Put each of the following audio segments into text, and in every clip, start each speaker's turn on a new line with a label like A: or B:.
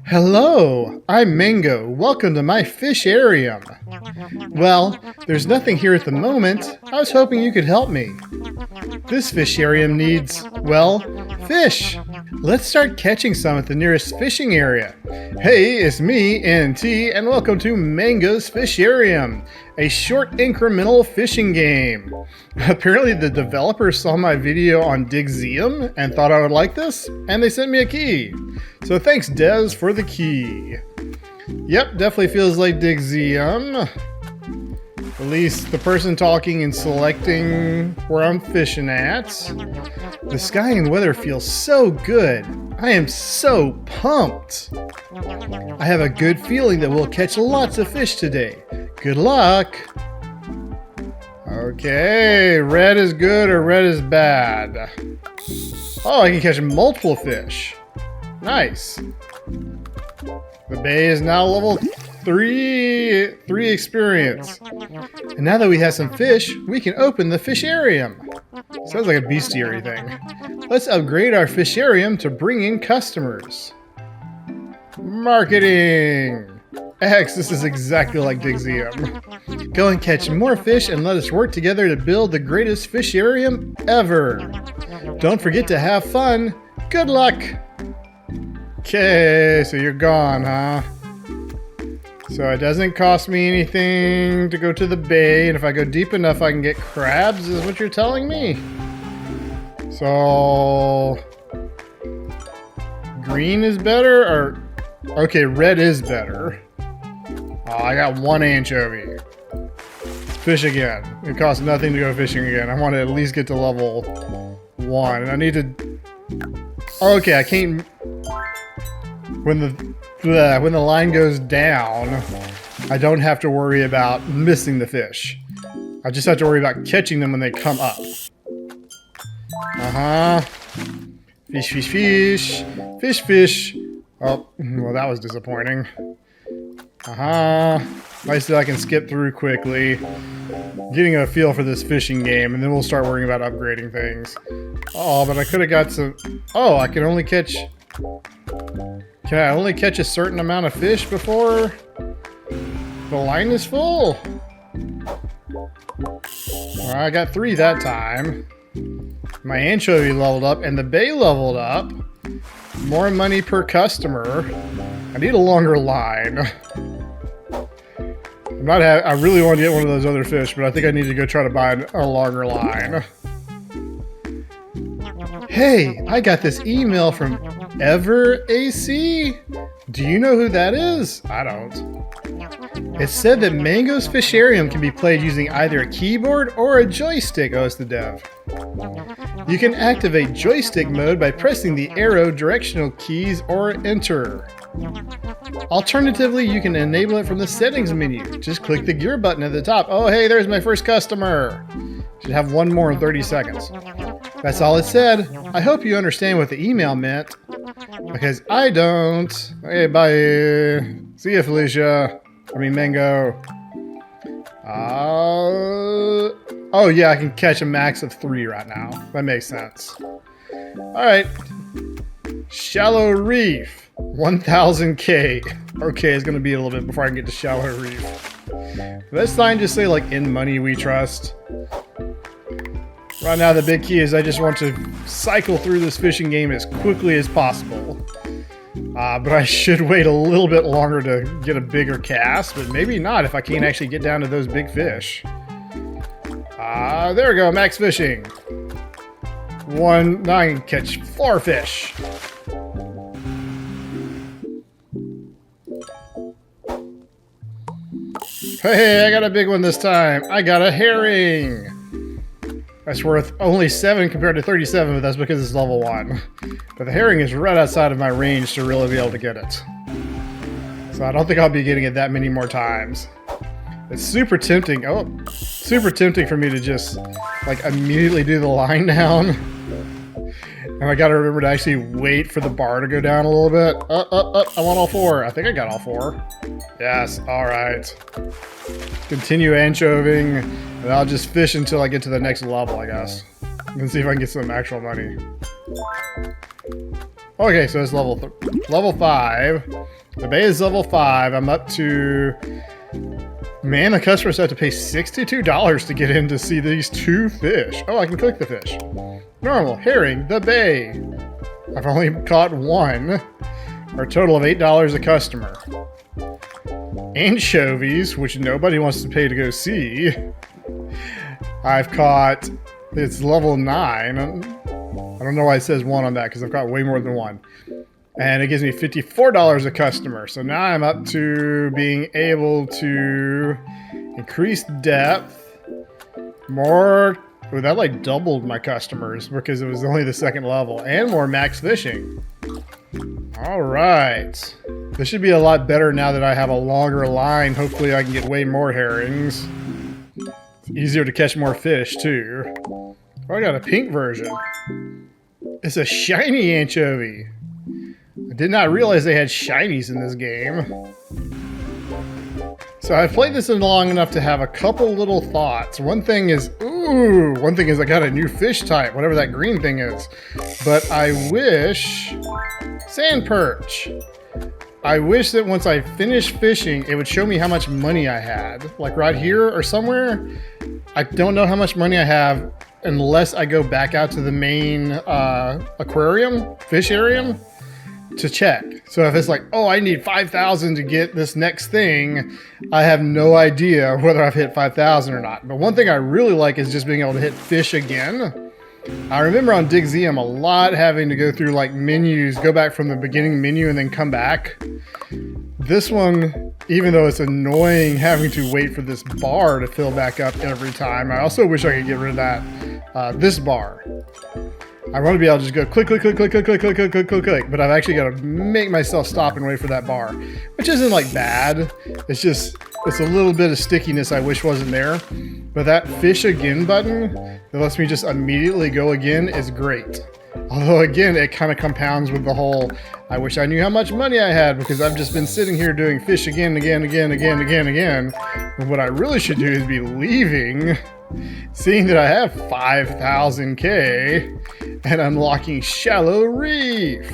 A: Hello, I'm Mango. Welcome to my Fisharium. Well, there's nothing here at the moment. I was hoping you could help me. This Fisharium needs, well, fish. Let's start catching some at the nearest fishing area. Hey, it's me, NT, and welcome to Mango's Fisharium, a short incremental fishing game. Apparently the developers saw my video on Digseum and thought I would like this, and they sent me a key. So thanks, Des, for the key. Yep, definitely feels like Digseum. At least the person talking and selecting where I'm fishing at. The sky and weather feels so good. I am so pumped. I have a good feeling that we'll catch lots of fish today. Good luck. Okay, red is good or red is bad. Oh, I can catch multiple fish. Nice. The bay is now level 3 experience. And now that we have some fish, we can open the Fisharium. Sounds like a bestiary thing. Let's upgrade our Fisharium to bring in customers. Marketing. X, this is exactly like Digseum. Go and catch more fish and let us work together to build the greatest Fisharium ever. Don't forget to have fun. Good luck. Okay, so you're gone, huh? So it doesn't cost me anything to go to the bay, and if I go deep enough I can get crabs, is what you're telling me. So green is better, or okay, red is better. Oh, I got one anchovy. Fish again. It costs nothing to go fishing again. I want to at least get to level 1, and I need to. Okay, I can't. When the line goes down, I don't have to worry about missing the fish. I just have to worry about catching them when they come up. Fish, fish, fish. Fish, fish. Oh, well, that was disappointing. Nice that I can skip through quickly. Getting a feel for this fishing game, and then we'll start worrying about upgrading things. Oh, but I could have got some. Oh, I can only catch. Can I only catch a certain amount of fish before the line is full? Well, I got 3 that time. My anchovy leveled up and the bay leveled up. More money per customer. I need a longer line. I really want to get one of those other fish, but I think I need to go try to buy a longer line. Hey, I got this email from AC. Do you know who that is? I don't. It said that Mango's Fisharium can be played using either a keyboard or a joystick, it's the dev. You can activate joystick mode by pressing the arrow directional keys or enter. Alternatively, you can enable it from the settings menu. Just click the gear button at the top. Oh, hey, there's my first customer. Should have one more in 30 seconds. That's all it said. I hope you understand what the email meant, because I don't. Okay, bye. See ya, Felicia. I mean, Mango. Oh yeah, I can catch a max of 3 right now. That makes sense. Alright. Shallow Reef. 1000K. Okay, it's gonna be a little bit before I can get to Shallow Reef. This sign just say like, in money we trust. Right now the big key is I just want to cycle through this fishing game as quickly as possible. But I should wait a little bit longer to get a bigger cast, but maybe not if I can't actually get down to those big fish. There we go, max fishing. Now I can catch 4 fish. Hey, I got a big one this time. I got a herring. That's worth only 7 compared to 37, but that's because it's level 1. But the herring is right outside of my range to really be able to get it. So I don't think I'll be getting it that many more times. It's super tempting. Oh, super tempting for me to just like immediately do the line down. And I gotta remember to actually wait for the bar to go down a little bit. I want all 4. I think I got all 4. Yes, alright. Continue anchoving, and I'll just fish until I get to the next level, I guess. And see if I can get some actual money. Okay, so it's level 5. The bay is level 5. I'm up to... Man, the customers have to pay $62 to get in to see these 2 fish. Oh, I can click the fish. Normal, herring, the bay. I've only caught 1. For a total of $8 a customer. Anchovies, which nobody wants to pay to go see. I've caught... It's level 9. I don't know why it says 1 on that, because I've got way more than 1. And it gives me $54 a customer. So now I'm up to being able to increase depth. More... Oh, that like doubled my customers because it was only the 2nd level. And more max fishing. Alright. This should be a lot better now that I have a longer line. Hopefully I can get way more herrings. It's easier to catch more fish too. Oh, I got a pink version. It's a shiny anchovy. I did not realize they had shinies in this game. So I've played this long enough to have a couple little thoughts. One thing is I got a new fish type, whatever that green thing is. But I wish... Sand perch. I wish that once I finish fishing, it would show me how much money I had. Like right here or somewhere. I don't know how much money I have unless I go back out to the main aquarium, Fisharium, to check. So if it's like, oh, I need 5,000 to get this next thing, I have no idea whether I've hit 5,000 or not. But one thing I really like is just being able to hit fish again. I remember on Digseum a lot having to go through like menus, go back from the beginning menu and then come back. This one, even though it's annoying having to wait for this bar to fill back up every time, I also wish I could get rid of that, this bar. I want to be able to just go click, click, click, click, click, click, click, click, click, click, click, but I've actually got to make myself stop and wait for that bar, which isn't like bad. It's just, it's a little bit of stickiness I wish wasn't there. But that fish again button that lets me just immediately go again is great. Although again, it kind of compounds with the whole, I wish I knew how much money I had because I've just been sitting here doing fish again. And what I really should do is be leaving, seeing that I have 5,000K and unlocking Shallow Reef.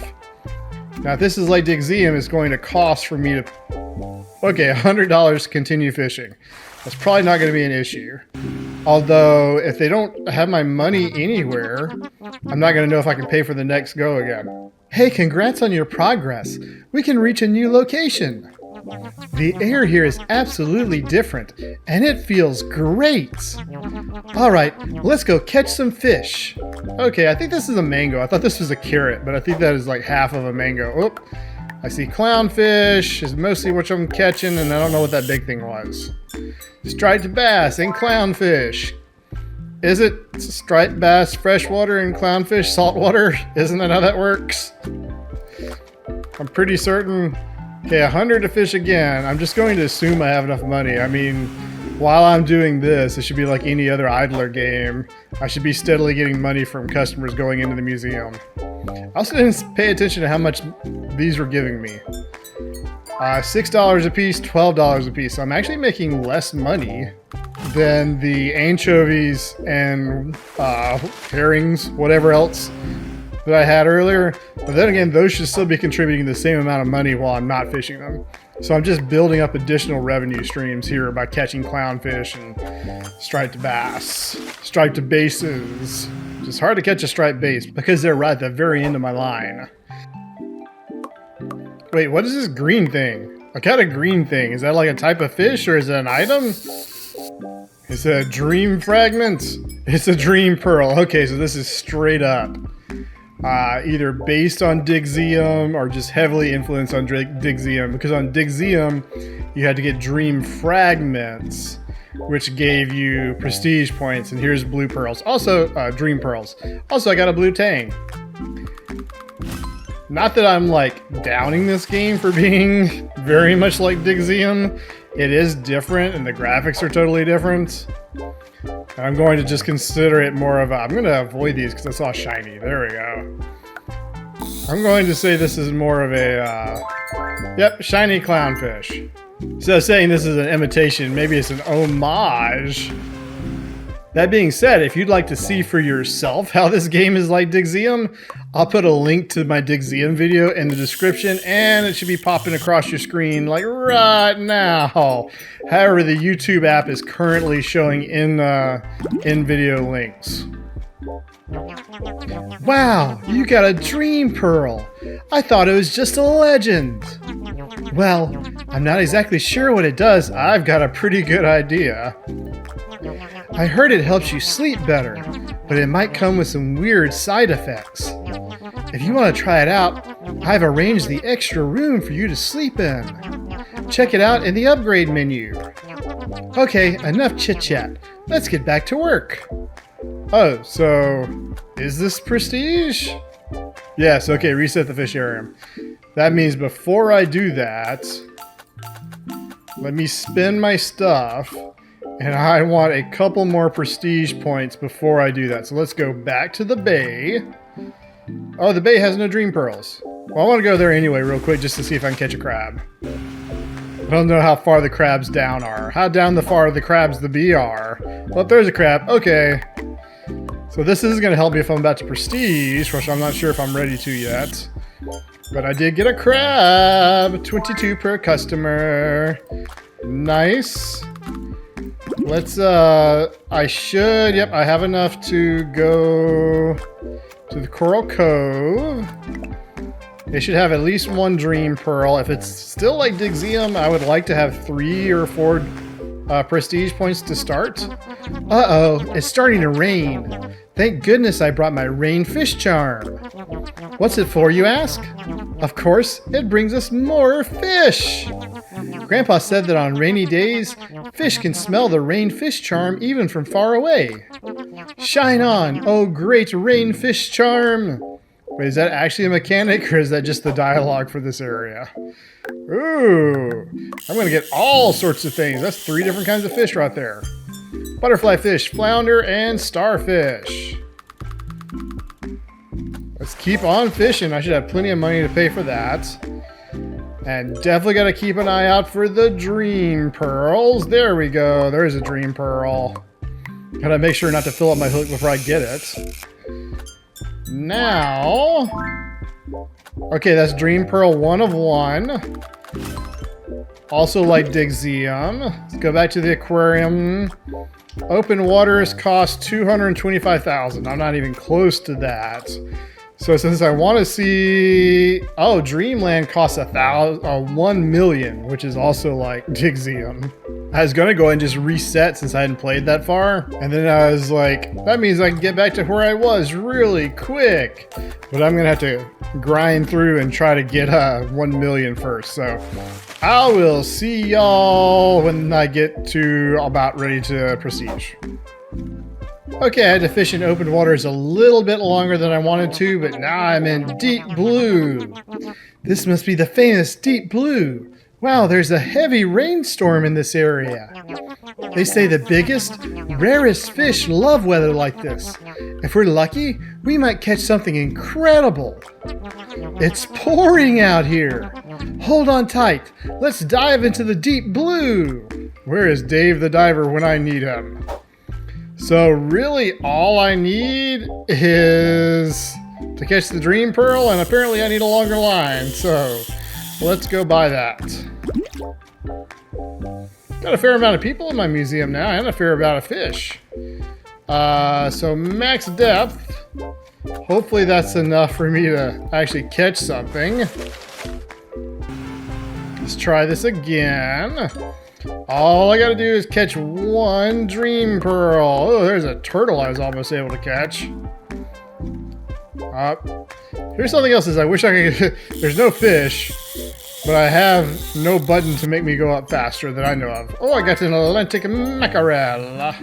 A: Now, if this is like Digseum, it's going to cost for me to, okay, $100 to continue fishing. That's probably not going to be an issue. Although, if they don't have my money anywhere, I'm not going to know if I can pay for the next go again. Hey, congrats on your progress. We can reach a new location. The air here is absolutely different, and it feels great. All right, let's go catch some fish. Okay, I think this is a mango. I thought this was a carrot, but I think that is like half of a mango. Oh, I see clownfish is mostly what I'm catching, and I don't know what that big thing was. Striped bass and clownfish. Is it striped bass freshwater and clownfish saltwater? Isn't that how that works? I'm pretty certain. Okay, 100 to fish again. I'm just going to assume I have enough money. I mean, while I'm doing this, it should be like any other idler game. I should be steadily getting money from customers going into the museum. I also didn't pay attention to how much these were giving me. $6 a piece, $12 a piece. So I'm actually making less money than the anchovies and herrings, whatever else that I had earlier. But then again, those should still be contributing the same amount of money while I'm not fishing them. So I'm just building up additional revenue streams here by catching clownfish and striped bass, striped bases. It's hard to catch a striped bass because they're right at the very end of my line. Wait, what is this green thing? I got a green thing. Is that like a type of fish or is it an item? It's a dream fragment. It's a dream pearl. Okay, so this is straight up. Either based on Digseum or just heavily influenced on Digseum, because on Digseum you had to get dream fragments, which gave you prestige points, and here's blue pearls. Also, dream pearls. Also, I got a blue tang. Not that I'm like downing this game for being very much like Digseum. It is different and the graphics are totally different. I'm going to just consider it more of a... I'm going to avoid these because I saw shiny. There we go. I'm going to say this is more of a... yep, shiny clownfish. Instead of saying this is an imitation, maybe it's an homage. That being said, if you'd like to see for yourself how this game is like Digseum, I'll put a link to my Digseum video in the description, and it should be popping across your screen like right now. However, the YouTube app is currently showing in video links. Wow, you got a dream pearl. I thought it was just a legend. Well, I'm not exactly sure what it does. I've got a pretty good idea. I heard it helps you sleep better, but it might come with some weird side effects. If you want to try it out, I've arranged the extra room for you to sleep in. Check it out in the upgrade menu. Okay, enough chit-chat. Let's get back to work. Oh, so is this prestige? Yes, okay, reset the Fisharium. That means before I do that, let me spin my stuff, and I want a couple more prestige points before I do that. So let's go back to the bay. Oh, the bay has no dream pearls. Well, I want to go there anyway real quick just to see if I can catch a crab. I don't know how far the crabs down are. How down the far the crabs the bee are. Well, there's a crab. Okay. So this is going to help me if I'm about to prestige, which I'm not sure if I'm ready to yet. But I did get a crab. 22 per customer. Nice. Let's, I should, yep, I have enough to go to the Coral Cove. They should have at least one dream pearl. If it's still like Digseum, I would like to have 3 or 4 prestige points to start. Uh-oh, it's starting to rain. Thank goodness I brought my rain fish charm. What's it for, you ask? Of course, it brings us more fish. Grandpa said that on rainy days, fish can smell the rain fish charm even from far away. Shine on, oh great rain fish charm. Wait, is that actually a mechanic, or is that just the dialogue for this area? Ooh, I'm going to get all sorts of things. That's 3 different kinds of fish right there. Butterfly fish, flounder, and starfish. Let's keep on fishing. I should have plenty of money to pay for that. And definitely got to keep an eye out for the dream pearls. There we go. There's a dream pearl. Gotta make sure not to fill up my hook before I get it. Now, okay, that's dream pearl 1 of 1. Also like Digseum. Let's go back to the aquarium. Open waters cost 225,000. I'm not even close to that. So since I want to see, oh, Dreamland costs 1 million, which is also like Digseum. I was gonna go and just reset since I hadn't played that far, and then I was like, that means I can get back to where I was really quick. But I'm gonna have to grind through and try to get 1 million first. So I will see y'all when I get to about ready to prestige. Okay, I had to fish in open waters a little bit longer than I wanted to, but now I'm in deep blue. This must be the famous deep blue. Wow, there's a heavy rainstorm in this area. They say the biggest, rarest fish love weather like this. If we're lucky, we might catch something incredible. It's pouring out here. Hold on tight. Let's dive into the deep blue. Where is Dave the diver when I need him? So really all I need is to catch the dream pearl, and apparently I need a longer line, so let's go buy that. Got a fair amount of people in my museum now, and a fair amount of fish. So max depth. Hopefully that's enough for me to actually catch something. Let's try this again. All I gotta do is catch 1 dream pearl. Oh, there's a turtle I was almost able to catch. Here's something else is I wish I could, there's no fish, but I have no button to make me go up faster that I know of. Oh, I got an Atlantic mackerel.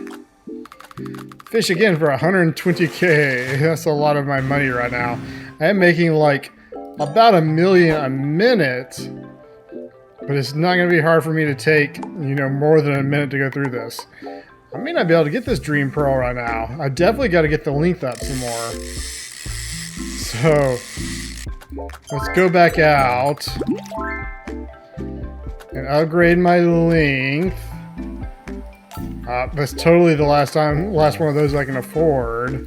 A: Fish again for 120k. That's a lot of my money right now. I'm making like about $1 million a minute. But it's not going to be hard for me to take, you know, more than a minute to go through this. I may not be able to get this dream pearl right now. I definitely got to get the length up some more. So, let's go back out and upgrade my length. That's totally the last one of those I can afford.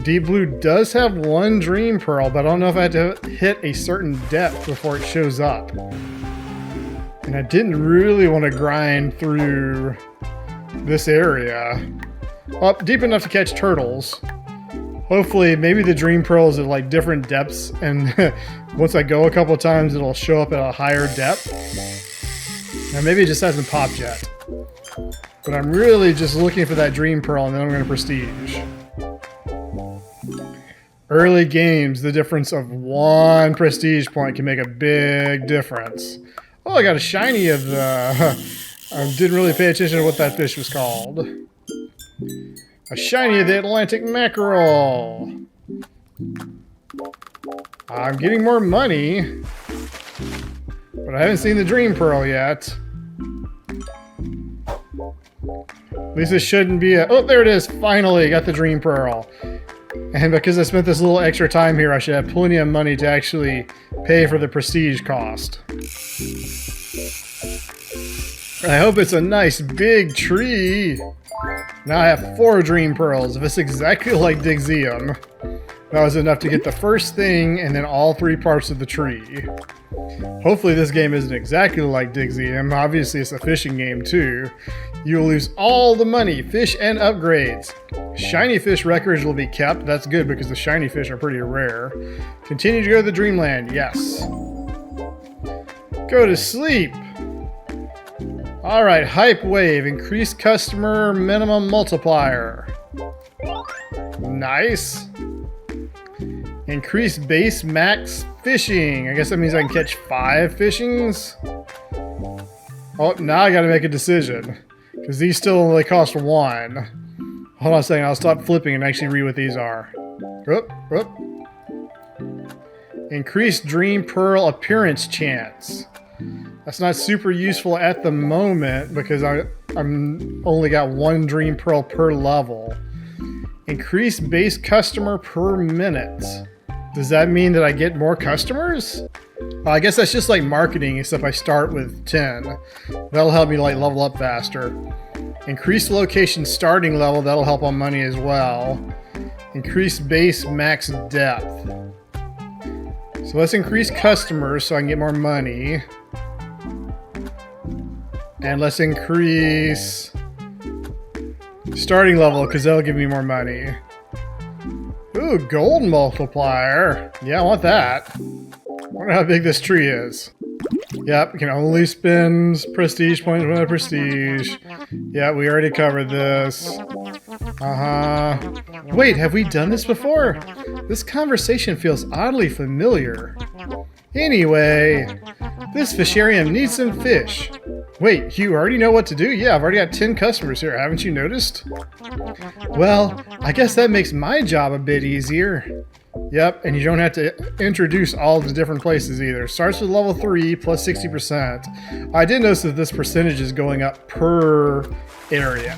A: Deep Blue does have one Dream Pearl, but I don't know if I had to hit a certain depth before it shows up. And I didn't really want to grind through this area. Up deep enough to catch turtles. Hopefully, maybe the Dream Pearl is at like different depths, and once I go a couple of times, it'll show up at a higher depth. Now maybe it just hasn't popped yet. But I'm really just looking for that Dream Pearl, and then I'm going to Prestige. Early games, the difference of 1 Prestige point can make a big difference. Oh, I got a shiny of the... I didn't really pay attention to what that fish was called. A shiny of the Atlantic mackerel. I'm getting more money, but I haven't seen the Dream Pearl yet. At least it shouldn't be a... Oh, there it is. Finally, got the Dream Pearl. And because I spent this little extra time here, I should have plenty of money to actually pay for the Prestige cost. I hope it's a nice big tree. Now I have 4 Dream Pearls. If it's exactly like Digseum, that was enough to get the first thing and then all 3 parts of the tree. Hopefully this game isn't exactly like Digseum. Obviously it's a fishing game too. You will lose all the money, fish, and upgrades. Shiny fish records will be kept. That's good because the shiny fish are pretty rare. Continue to go to the Dreamland. Yes. Go to sleep. Alright, Hype Wave. Increased customer minimum multiplier. Nice. Increase base max fishing. I guess that means I can catch 5 fishings. Oh, now I gotta make a decision. Because these still only cost 1. Hold on a second, I'll stop flipping and actually read what these are. Oop, oop. Increased Dream Pearl appearance chance. That's not super useful at the moment because I'm only got 1 Dream Pearl per level. Increase base customer per minute. Does that mean that I get more customers? Well, I guess that's just like marketing, except I start with 10. That'll help me like level up faster. Increase location starting level, that'll help on money as well. Increase base max depth. So let's increase customers so I can get more money. And let's increase starting level because that'll give me more money. Ooh, gold multiplier. Yeah, I want that. I wonder how big this tree is. Yep, can only spend prestige points with a prestige. Yeah, we already covered this. Wait, have we done this before? This conversation feels oddly familiar. Anyway, this Fisharium needs some fish. Wait, you already know what to do? Yeah, I've already got 10 customers here. Haven't you noticed? Well, I guess that makes my job a bit easier. Yep, and you don't have to introduce all the different places either. Starts with level 3 plus 60%. I did notice that this percentage is going up per area.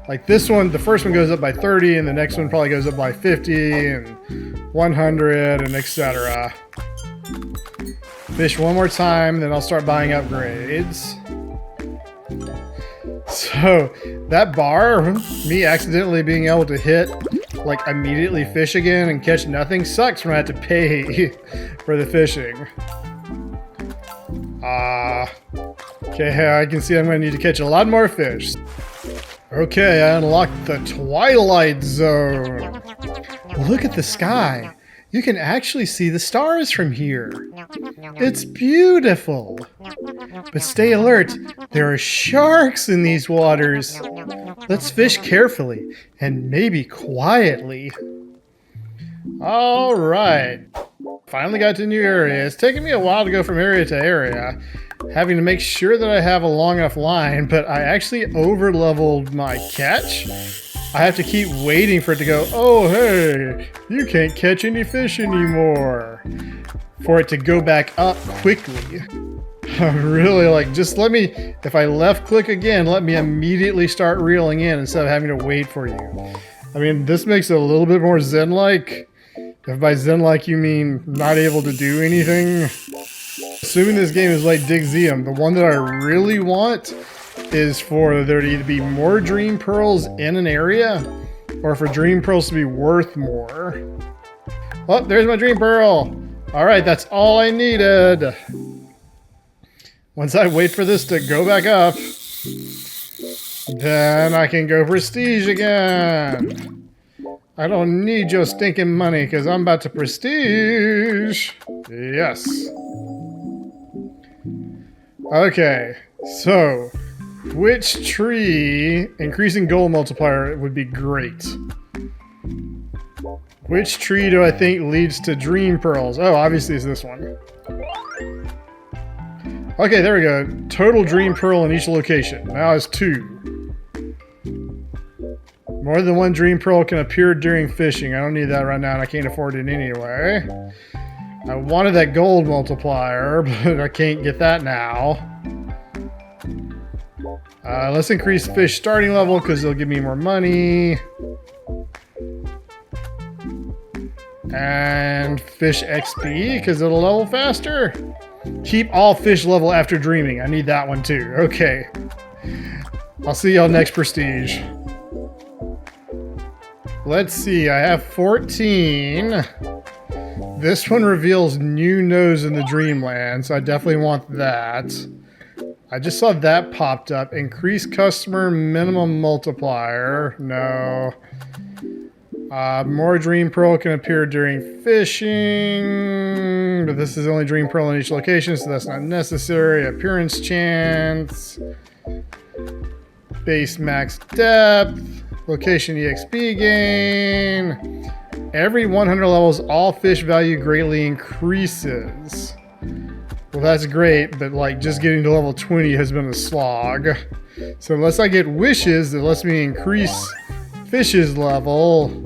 A: Like this one, the first one goes up by 30, and the next one probably goes up by 50, and 100, and etc. Fish one more time, then I'll start buying upgrades. So, that bar, me accidentally being able to hit, like, immediately fish again and catch nothing sucks when I have to pay for the fishing. Okay, I can see I'm going to need to catch a lot more fish. Okay, I unlocked the Twilight Zone. Look at the sky. You can actually see the stars from here. It's beautiful. But stay alert. There are sharks in these waters. Let's fish carefully and maybe quietly. All right. Finally got to a new area. It's taken me a while to go from area to area, having to make sure that I have a long enough line, but I actually over-leveled my catch. I have to keep waiting for it to go, oh, hey, you can't catch any fish anymore. For it to go back up quickly. I'm really like, just let me, if I left click again, let me immediately start reeling in instead of having to wait for you. I mean, this makes it a little bit more zen-like. If by zen-like you mean not able to do anything. Assuming this game is like Digseum, the one that I really want is for there to either be more dream pearls in an area or for dream pearls to be worth more. Oh, there's my dream pearl. All right, that's all I needed. Once I wait for this to go back up, then I can go prestige again. I don't need your stinking money because I'm about to prestige. Yes. Okay, so which tree increasing gold multiplier would be great? Which tree do I think leads to dream pearls? Oh, obviously it's this one. Okay, there we go. Total dream pearl in each location. Now it's 2. More than one dream pearl can appear during fishing. I don't need that right now, and I can't afford it anyway. I wanted that gold multiplier, but I can't get that now. Let's increase fish starting level because it'll give me more money. And fish XP because it'll level faster. Keep all fish level after dreaming. I need that one too. Okay. I'll see y'all next prestige. Let's see. I have 14. This one reveals new nose in the dreamland, so I definitely want that. I just saw that popped up. Increase customer minimum multiplier. No. More dream pearl can appear during fishing, but this is only dream pearl in each location, so that's not necessary. Appearance chance, base max depth, location EXP gain. Every 100 levels, all fish value greatly increases. Well, that's great, but like just getting to level 20 has been a slog. So unless I get wishes that lets me increase fish's level.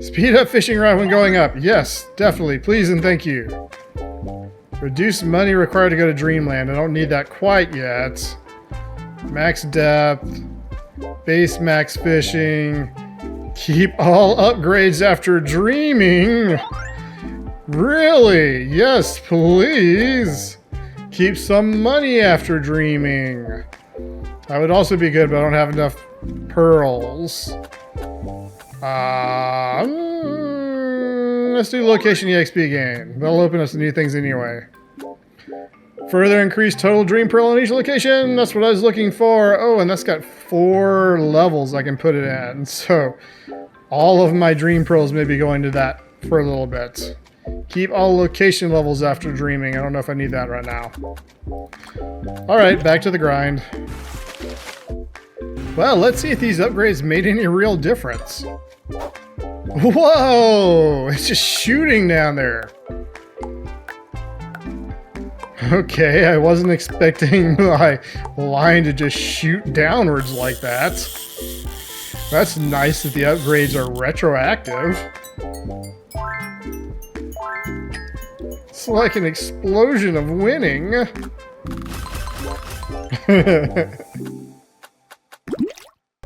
A: Speed up fishing rod when going up. Yes, definitely. Please and thank you. Reduce money required to go to Dreamland. I don't need that quite yet. Max depth. Base max fishing. Keep all upgrades after dreaming. Really? Yes, please. Keep some money after dreaming. That would also be good, but I don't have enough pearls. Let's do location EXP gain. That'll open us to new things anyway. Further increase total dream pearl in each location. That's what I was looking for. Oh, and that's got 4 levels I can put it in. So all of my dream pearls may be going to that for a little bit. Keep all location levels after dreaming. I don't know if I need that right now. All right, back to the grind. Well, let's see if these upgrades made any real difference. Whoa! It's just shooting down there. Okay, I wasn't expecting my line to just shoot downwards like that. That's nice that the upgrades are retroactive. It's like an explosion of winning.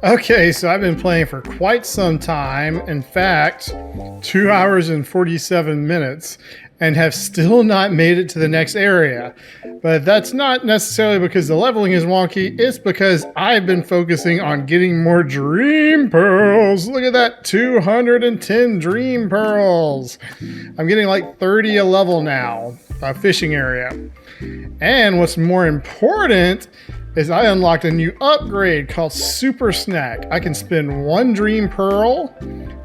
A: Okay, so I've been playing for quite some time. In fact, 2 hours and 47 minutes, and have still not made it to the next area. But that's not necessarily because the leveling is wonky, it's because I've been focusing on getting more dream pearls. Look at that, 210 dream pearls. I'm getting like 30 a level now, a fishing area. And what's more important is I unlocked a new upgrade called Super Snack. I can spend 1 dream pearl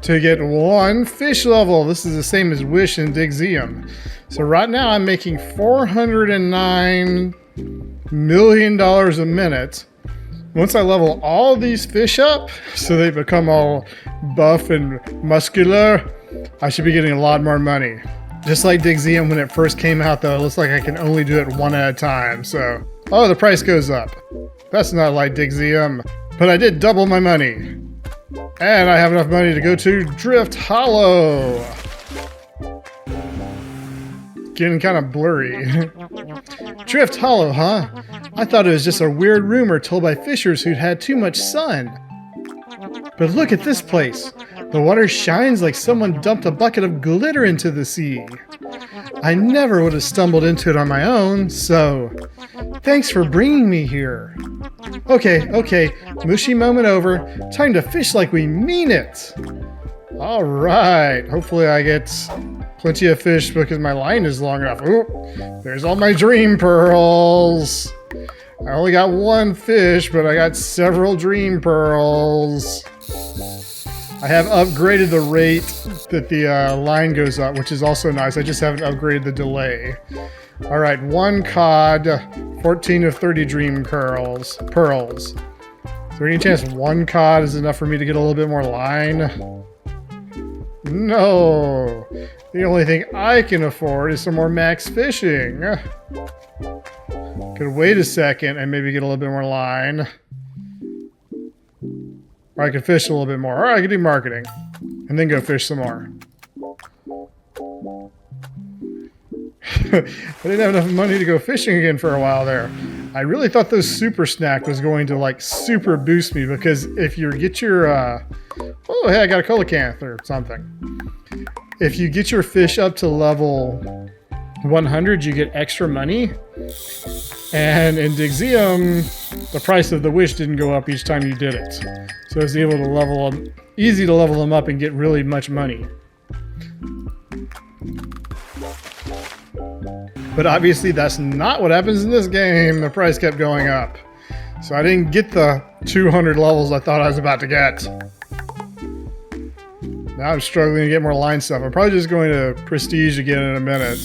A: to get 1 fish level. This is the same as Wish and Digseum. So right now I'm making $409 million a minute. Once I level all these fish up so they become all buff and muscular, I should be getting a lot more money. Just like Digseum when it first came out though, it looks like I can only do it 1 at a time, so. Oh, the price goes up. That's not like Digseum, but I did double my money. And I have enough money to go to Drift Hollow. Getting kind of blurry. Drift Hollow, huh? I thought it was just a weird rumor told by fishers who'd had too much sun. But look at this place. The water shines like someone dumped a bucket of glitter into the sea. I never would have stumbled into it on my own, so thanks for bringing me here. Okay, mushy moment over. Time to fish like we mean it. All right, hopefully I get plenty of fish because my line is long enough. Ooh, there's all my dream pearls. I only got one fish, but I got several dream pearls. I have upgraded the rate that the line goes up, which is also nice. I just haven't upgraded the delay. All right, 1 cod, 14 of 30 dream pearls. Is there any chance 1 cod is enough for me to get a little bit more line? No. The only thing I can afford is some more max fishing. Could wait a second and maybe get a little bit more line. Or I could fish a little bit more. Or I could do marketing. And then go fish some more. I didn't have enough money to go fishing again for a while there. I really thought this super snack was going to like super boost me, because if you get your oh hey, I got a coelacanth or something. If you get your fish up to level 100, you get extra money. And in Digseum, the price of the wish didn't go up each time you did it. So it's able to level them, easy to level them up and get really much money. But obviously that's not what happens in this game. The price kept going up. So I didn't get the 200 levels I thought I was about to get. Now I'm struggling to get more line stuff. I'm probably just going to Prestige again in a minute.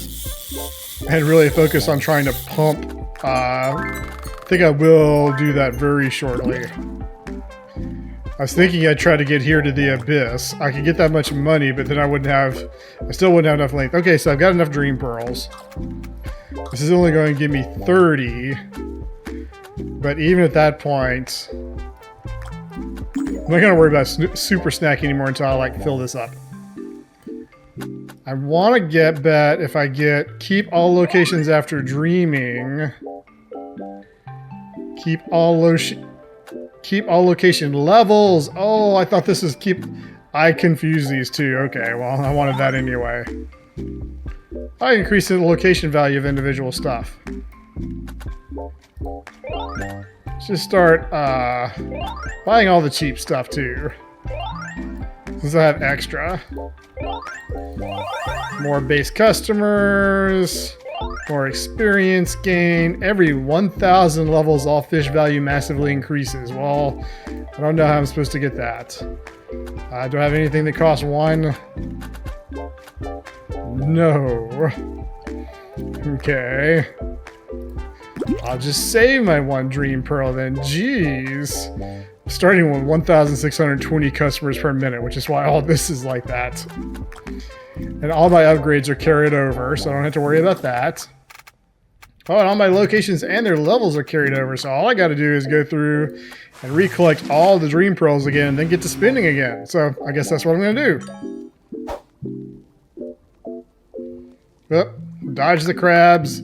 A: And really focus on trying to pump. I think I will do that very shortly. I was thinking I'd try to get here to the Abyss. I could get that much money, but then I still wouldn't have enough length. Okay, so I've got enough dream pearls. This is only going to give me 30. But even at that point, I'm not going to worry about super snack anymore until I like fill this up. I want to get bet if I get keep all locations after dreaming. Keep all location levels. Oh, I thought this was keep. I confused these two. Okay, well, I wanted that anyway. I increase the location value of individual stuff. Let's just start buying all the cheap stuff too. Since I have extra. More base customers. More experience gain. Every 1,000 levels, all fish value massively increases. Well, I don't know how I'm supposed to get that. Do I have anything that costs 1? No. Okay. I'll just save my 1 dream pearl then. Jeez. Starting with 1,620 customers per minute, which is why all this is like that. And all my upgrades are carried over, so I don't have to worry about that. Oh, and all my locations and their levels are carried over, so all I got to do is go through and recollect all the dream pearls again, and then get to spinning again. So I guess that's what I'm going to do. Oh, dodge the crabs,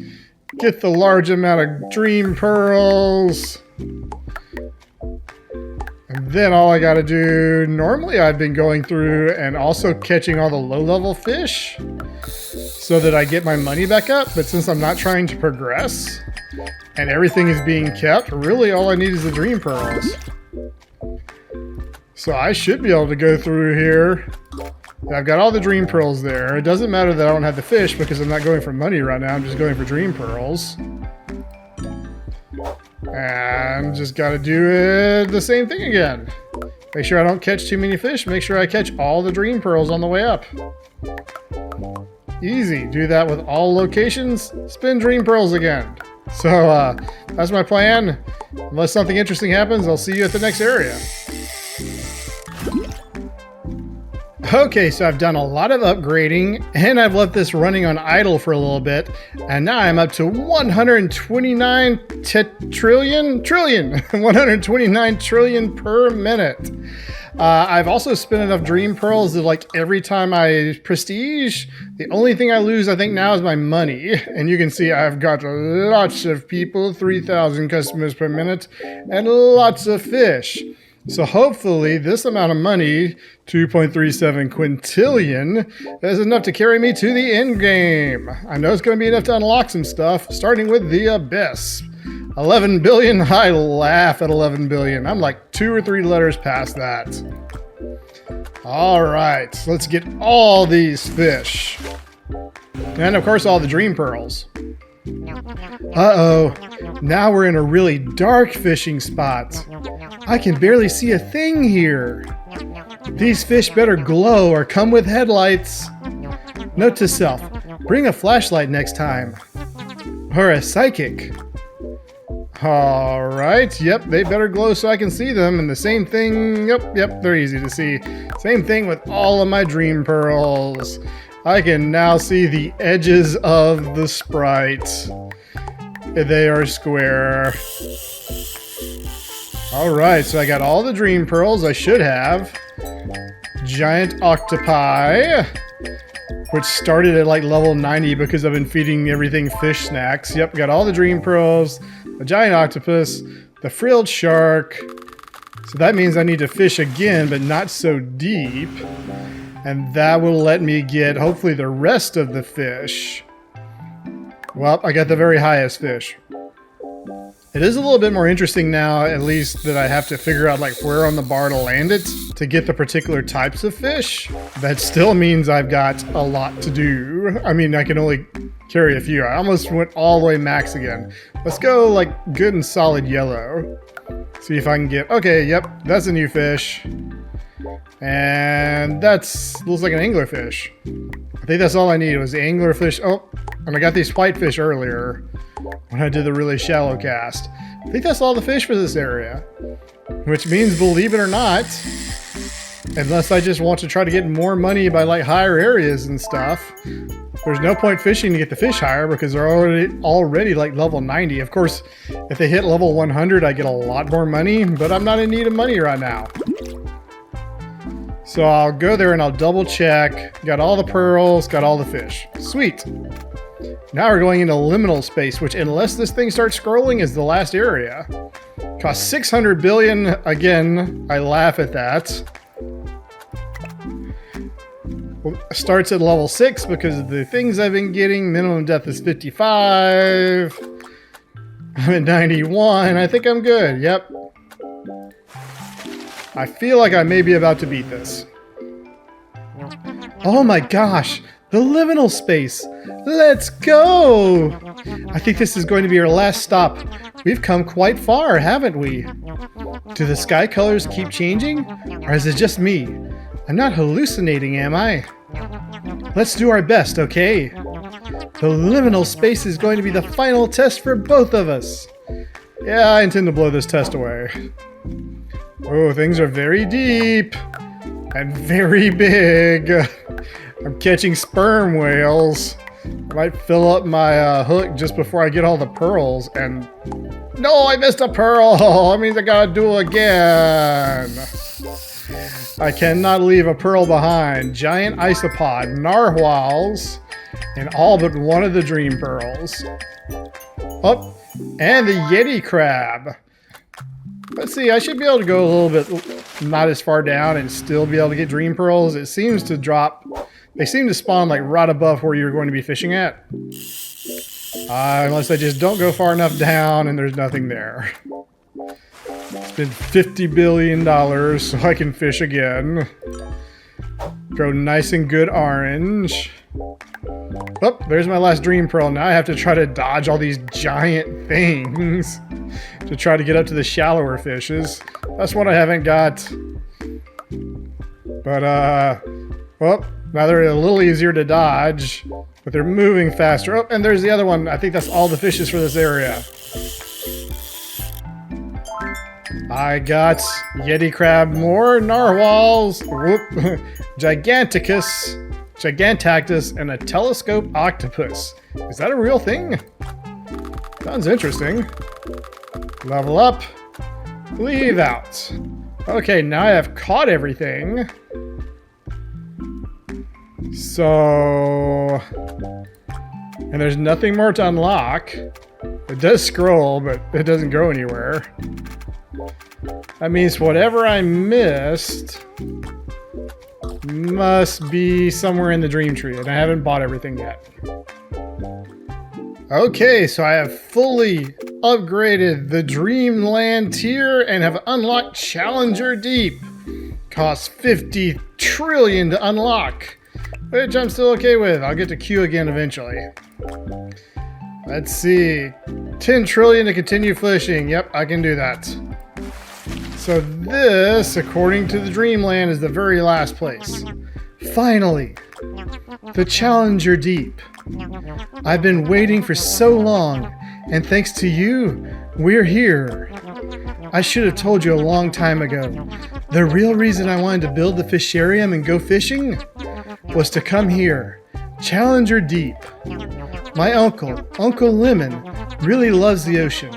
A: get the large amount of dream pearls. And then all I gotta do, normally I've been going through and also catching all the low-level fish so that I get my money back up. But since I'm not trying to progress and everything is being kept, really all I need is the dream pearls. So I should be able to go through here. I've got all the dream pearls there. It doesn't matter that I don't have the fish because I'm not going for money right now. I'm just going for dream pearls. And just gotta do it the same thing again. Make sure I don't catch too many fish. Make sure I catch all the dream pearls on the way up. Easy. Do that with all locations. Spin dream pearls again. So that's my plan. Unless something interesting happens, I'll see you at the next area. Okay, so I've done a lot of upgrading, and I've left this running on idle for a little bit, and now I'm up to 129 trillion 129 trillion per minute. I've also spent enough dream pearls that like every time I prestige, the only thing I lose I think now is my money. And you can see I've got lots of people, 3,000 customers per minute, and lots of fish. So hopefully this amount of money, 2.37 quintillion, is enough to carry me to the end game. I know it's going to be enough to unlock some stuff, starting with the Abyss. 11 billion? I laugh at 11 billion. I'm like 2 or 3 letters past that. All right, let's get all these fish. And of course all the dream pearls. Uh-oh, now we're in a really dark fishing spot. I can barely see a thing here. These fish better glow or come with headlights. Note to self, bring a flashlight next time. Or a psychic. Alright, yep, they better glow so I can see them. And the same thing, yep, they're easy to see. Same thing with all of my dream pearls. I can now see the edges of the sprite. They are square. Alright, so I got all the dream pearls I should have. Giant octopi, which started at like level 90 because I've been feeding everything fish snacks. Yep, got all the dream pearls, the giant octopus, the frilled shark. So that means I need to fish again, but not so deep. And that will let me get, hopefully, the rest of the fish. Well, I got the very highest fish. It is a little bit more interesting now, at least, that I have to figure out like where on the bar to land it to get the particular types of fish. That still means I've got a lot to do. I mean, I can only carry a few. I almost went all the way max again. Let's go like good and solid yellow. See if I can get, okay, yep, that's a new fish. And that's, looks like an anglerfish. I think that's all I need was the anglerfish. Oh, and I got these whitefish earlier when I did the really shallow cast. I think that's all the fish for this area. Which means, believe it or not, unless I just want to try to get more money by like higher areas and stuff, there's no point fishing to get the fish higher because they're already like level 90. Of course, if they hit level 100, I get a lot more money, but I'm not in need of money right now. So I'll go there and I'll double check. Got all the pearls, got all the fish. Sweet. Now we're going into liminal space, which unless this thing starts scrolling is the last area. Costs 600 billion. Again, I laugh at that. Starts at level 6 because of the things I've been getting. Minimum depth is 55. I'm at 91. I think I'm good. Yep. I feel like I may be about to beat this. Oh my gosh, the liminal space. Let's go. I think this is going to be our last stop. We've come quite far, haven't we? Do the sky colors keep changing? Or is it just me? I'm not hallucinating, am I? Let's do our best, okay? The liminal space is going to be the final test for both of us. Yeah, I intend to blow this test away. Oh, things are very deep and very big. I'm catching sperm whales. I might fill up my hook just before I get all the pearls. And no, I missed a pearl. That means I gotta do it again. I cannot leave a pearl behind. Giant isopod, narwhals, and all but one of the dream pearls. Oh, and the Yeti crab. Let's see, I should be able to go a little bit not as far down and still be able to get dream pearls. It seems to drop, they seem to spawn like right above where you're going to be fishing at. Unless I just don't go far enough down and there's nothing there. Spend $50 billion so I can fish again. Go nice and good orange. Oh, there's my last dream pearl. Now I have to try to dodge all these giant things to try to get up to the shallower fishes. That's what I haven't got. But, well, now they're a little easier to dodge, but they're moving faster. Oh, and there's the other one. I think that's all the fishes for this area. I got Yeti crab, more narwhals, whoop, Gigantacus, and a telescope octopus. Is that a real thing? Sounds interesting. Level up, leave out. Okay, now I have caught everything. So, and there's nothing more to unlock. It does scroll, but it doesn't go anywhere. That means whatever I missed must be somewhere in the dream tree, and I haven't bought everything yet. Okay, so I have fully upgraded the Dreamland tier and have unlocked Challenger Deep. Costs 50 trillion to unlock, which I'm still okay with. I'll get to Q again eventually. Let's see. 10 trillion to continue fishing. Yep, I can do that. So this, according to the Dreamland, is the very last place. Finally, the Challenger Deep. I've been waiting for so long, and thanks to you, we're here. I should have told you a long time ago. The real reason I wanted to build the Fisharium and go fishing was to come here, Challenger Deep. My uncle, Uncle Lemon, really loves the ocean.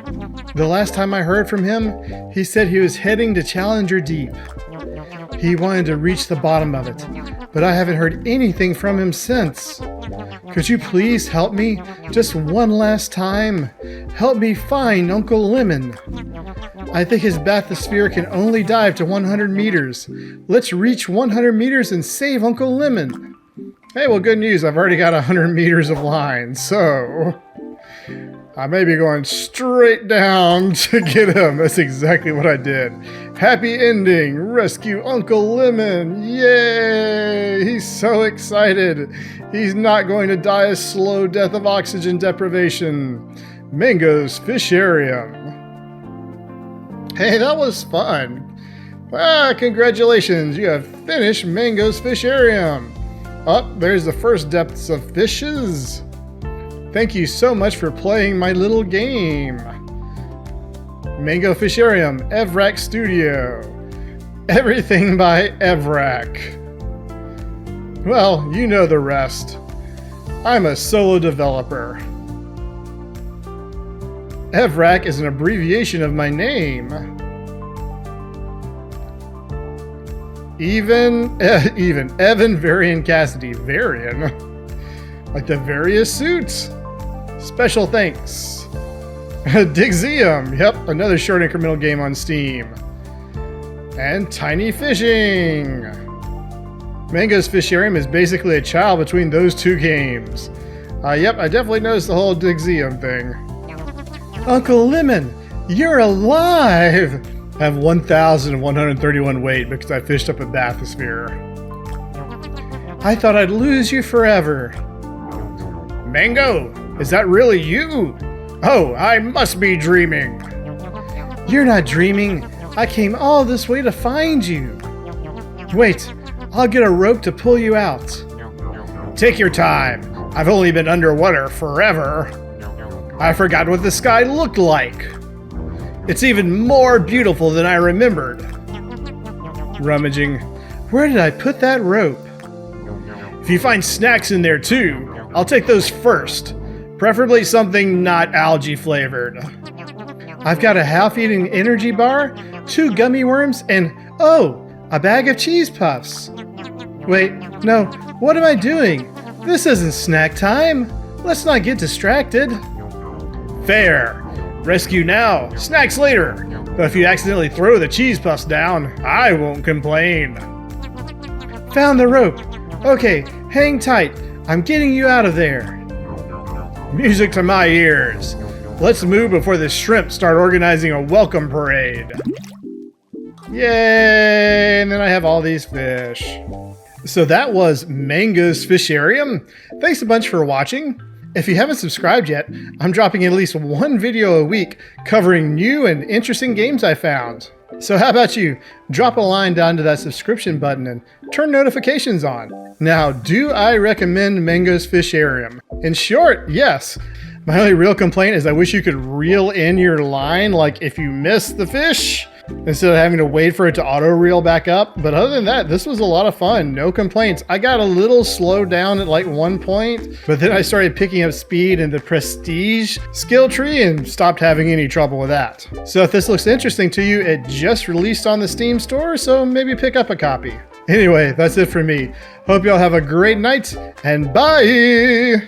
A: The last time I heard from him, he said he was heading to Challenger Deep. He wanted to reach the bottom of it, but I haven't heard anything from him since. Could you please help me just one last time? Help me find Uncle Lemon. I think his bathysphere can only dive to 100 meters. Let's reach 100 meters and save Uncle Lemon. Hey, well, good news. I've already got 100 meters of line, so I may be going straight down to get him. That's exactly what I did. Happy ending. Rescue Uncle Lemon. Yay! He's so excited. He's not going to die a slow death of oxygen deprivation. Mango's Fisharium. Hey, that was fun. Congratulations. You have finished Mango's Fisharium. Oh, there's the first depths of fishes. Thank you so much for playing my little game. Mango Fisharium, Evrak Studio. Everything by Evrak. Well, you know the rest. I'm a solo developer. Evrak is an abbreviation of my name. Evan Varian Cassidy. Varian? Like the various suits? Special thanks. Digseum. Yep, another short incremental game on Steam. And Tiny Fishing. Mango's Fisharium is basically a child between those two games. Yep, I definitely noticed the whole Digseum thing. Uncle Lemon, you're alive! I have 1,131 weight because I fished up a bathysphere. I thought I'd lose you forever. Mango, is that really you? Oh, I must be dreaming. You're not dreaming. I came all this way to find you. Wait, I'll get a rope to pull you out. Take your time. I've only been underwater forever. I forgot what the sky looked like. It's even more beautiful than I remembered. Rummaging. Where did I put that rope? If you find snacks in there too, I'll take those first. Preferably something not algae flavored. I've got a half-eaten energy bar, 2 gummy worms, and oh, a bag of cheese puffs. Wait, no, what am I doing? This isn't snack time. Let's not get distracted. Fair. Rescue now, snacks later. But if you accidentally throw the cheese puffs down, I won't complain. Found the rope. Okay, hang tight. I'm getting you out of there. Music to my ears. Let's move before the shrimp start organizing a welcome parade. Yay! And then I have all these fish. So that was Mango's Fisharium. Thanks a bunch for watching. If you haven't subscribed yet, I'm dropping at least one video a week covering new and interesting games I found. So how about you? Drop a line down to that subscription button and turn notifications on. Now, do I recommend Mango's Fisharium? In short, yes. My only real complaint is I wish you could reel in your line, like if you miss the fish, instead of having to wait for it to auto reel back up. But other than that, this was a lot of fun. No complaints. I got a little slowed down at like one point, but then I started picking up speed in the prestige skill tree and stopped having any trouble with that. So if this looks interesting to you, it just released on the Steam store, so maybe pick up a copy. Anyway, that's it for me. Hope y'all have a great night, and bye!